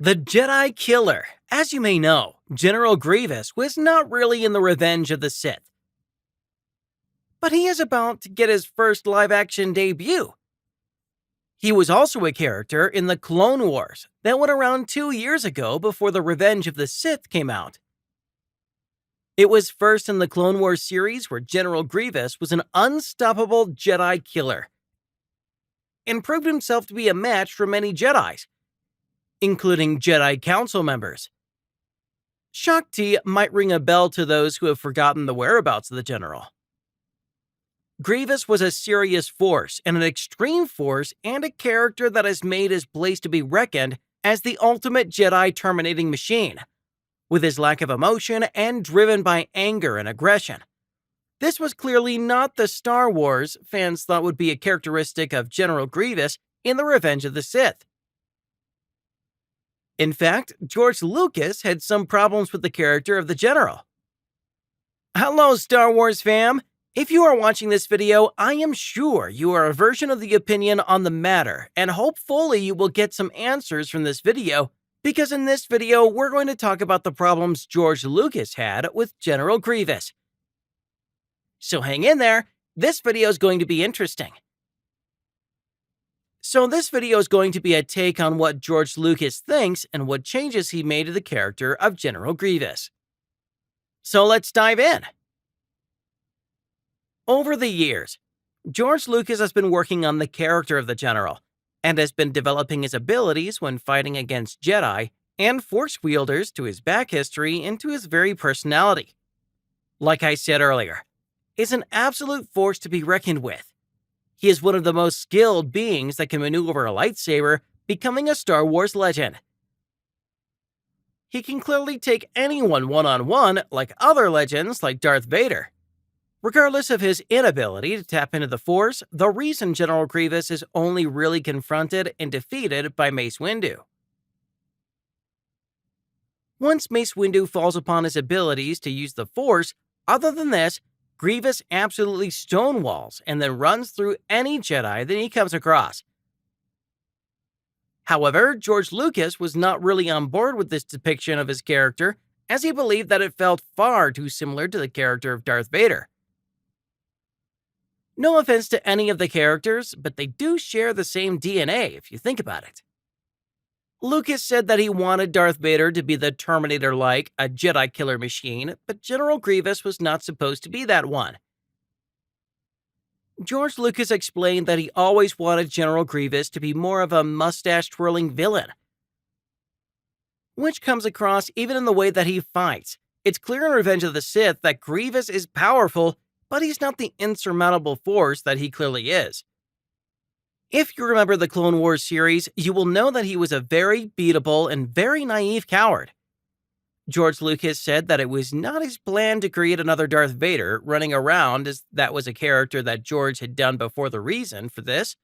The Jedi Killer. As you may know, General Grievous was not really in the Revenge of the Sith. But he is about to get his first live-action debut. He was also a character in the Clone Wars that went around 2 years ago before the Revenge of the Sith came out. It was first in the Clone Wars series where General Grievous was an unstoppable Jedi killer and proved himself to be a match for many Jedis, including Jedi Council members. Shakti might ring a bell to those who have forgotten the whereabouts of the general. Grievous was a serious force and an extreme force and a character that has made his place to be reckoned as the ultimate Jedi terminating machine, with his lack of emotion and driven by anger and aggression. This was clearly not the Star Wars fans thought would be a characteristic of General Grievous in The Revenge of the Sith. In fact, George Lucas had some problems with the character of the General. Hello, Star Wars fam! If you are watching this video, I am sure you are a version of the opinion on the matter, and hopefully you will get some answers from this video, because in this video, we're going to talk about the problems George Lucas had with General Grievous. So hang in there, this video is going to be interesting. So this video is going to be a take on what George Lucas thinks and what changes he made to the character of General Grievous. So let's dive in. Over the years, George Lucas has been working on the character of the General, and has been developing his abilities when fighting against Jedi and Force wielders to his back history and to his very personality. Like I said earlier, he's an absolute force to be reckoned with. He is one of the most skilled beings that can maneuver a lightsaber, becoming a Star Wars legend. He can clearly take anyone one-on-one like other legends like Darth Vader. Regardless of his inability to tap into the Force, the reason General Grievous is only really confronted and defeated by Mace Windu. Once Mace Windu falls upon his abilities to use the Force, other than this, Grievous absolutely stonewalls and then runs through any Jedi that he comes across. However, George Lucas was not really on board with this depiction of his character, as he believed that it felt far too similar to the character of Darth Vader. No offense to any of the characters, but they do share the same DNA if you think about it. Lucas said that he wanted Darth Vader to be the Terminator-like, a Jedi killer machine, but General Grievous was not supposed to be that one. George Lucas explained that he always wanted General Grievous to be more of a mustache-twirling villain, which comes across even in the way that he fights. It's clear in Revenge of the Sith that Grievous is powerful, but he's not the insurmountable force that he clearly is. If you remember the Clone Wars series, you will know that he was a very beatable and very naive coward. George Lucas said that it was not his plan to create another Darth Vader running around, as that was a character that George had done before the reason for this.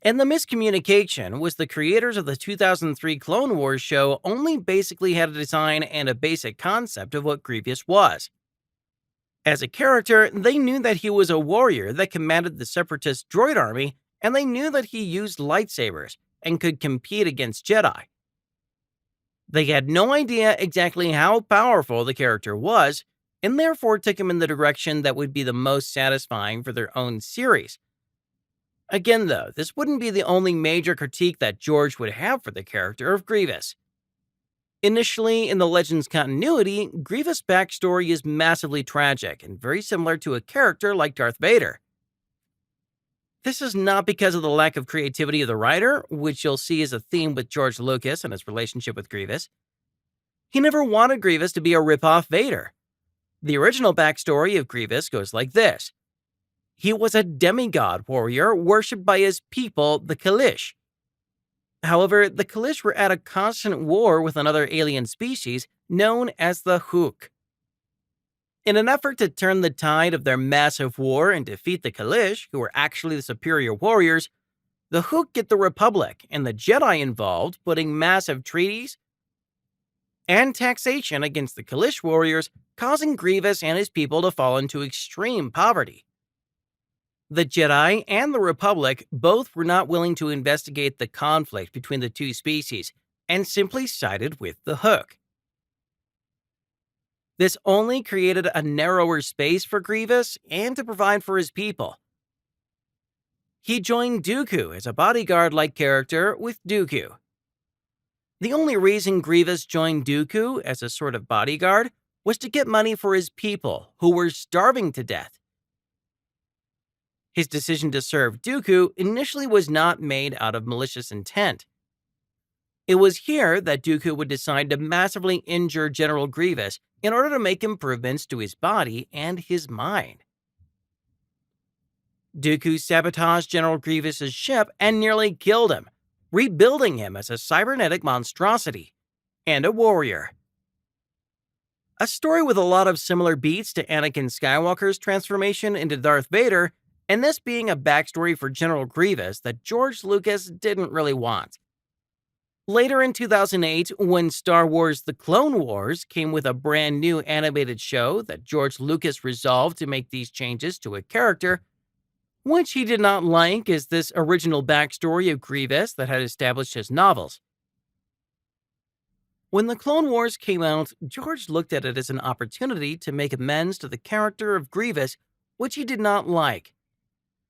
And the miscommunication was the creators of the 2003 Clone Wars show only basically had a design and a basic concept of what Grievous was. As a character, they knew that he was a warrior that commanded the Separatist droid army, and they knew that he used lightsabers and could compete against Jedi. They had no idea exactly how powerful the character was, and therefore took him in the direction that would be the most satisfying for their own series. Again though, this wouldn't be the only major critique that George would have for the character of Grievous. Initially, in the Legends continuity, Grievous' backstory is massively tragic and very similar to a character like Darth Vader. This is not because of the lack of creativity of the writer, which you'll see is a theme with George Lucas and his relationship with Grievous. He never wanted Grievous to be a rip-off Vader. The original backstory of Grievous goes like this. He was a demigod warrior worshipped by his people, the Kalish. However, the Kalish were at a constant war with another alien species known as the Hook. In an effort to turn the tide of their massive war and defeat the Kalish, who were actually the superior warriors, the Hook get the Republic and the Jedi involved, putting massive treaties and taxation against the Kalish warriors, causing Grievous and his people to fall into extreme poverty. The Jedi and the Republic both were not willing to investigate the conflict between the two species, and simply sided with the Hook. This only created a narrower space for Grievous and to provide for his people. He joined Dooku as a bodyguard-like character with Dooku. The only reason Grievous joined Dooku as a sort of bodyguard was to get money for his people, who were starving to death. His decision to serve Dooku initially was not made out of malicious intent. It was here that Dooku would decide to massively injure General Grievous in order to make improvements to his body and his mind. Dooku sabotaged General Grievous's ship and nearly killed him, rebuilding him as a cybernetic monstrosity and a warrior. A story with a lot of similar beats to Anakin Skywalker's transformation into Darth Vader, and this being a backstory for General Grievous that George Lucas didn't really want. Later in 2008, when Star Wars The Clone Wars came with a brand new animated show that George Lucas resolved to make these changes to a character, which he did not like as this original backstory of Grievous that had established his novels. When The Clone Wars came out, George looked at it as an opportunity to make amends to the character of Grievous, which he did not like.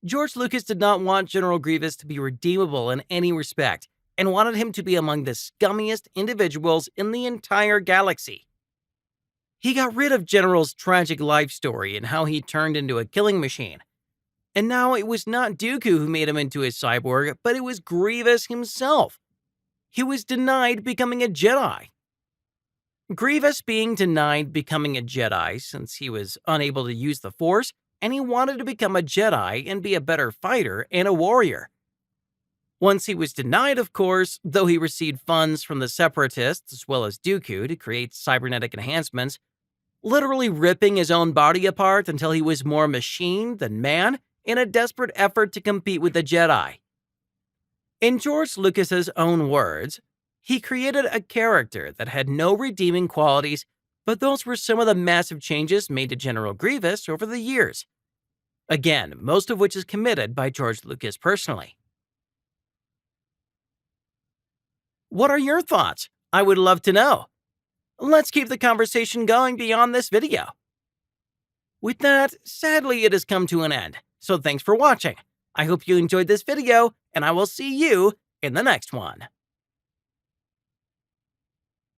George Lucas did not want General Grievous to be redeemable in any respect, and wanted him to be among the scummiest individuals in the entire galaxy. He got rid of General's tragic life story and how he turned into a killing machine. And now it was not Dooku who made him into a cyborg, but it was Grievous himself. He was denied becoming a Jedi. Grievous being denied becoming a Jedi since he was unable to use the Force, and he wanted to become a Jedi and be a better fighter and a warrior. Once he was denied, of course, though he received funds from the Separatists as well as Dooku to create cybernetic enhancements, literally ripping his own body apart until he was more machine than man in a desperate effort to compete with the Jedi. In George Lucas's own words, he created a character that had no redeeming qualities, but those were some of the massive changes made to General Grievous over the years. Again, most of which is committed by George Lucas personally. What are your thoughts? I would love to know. Let's keep the conversation going beyond this video. With that, sadly it has come to an end, so thanks for watching. I hope you enjoyed this video, and I will see you in the next one.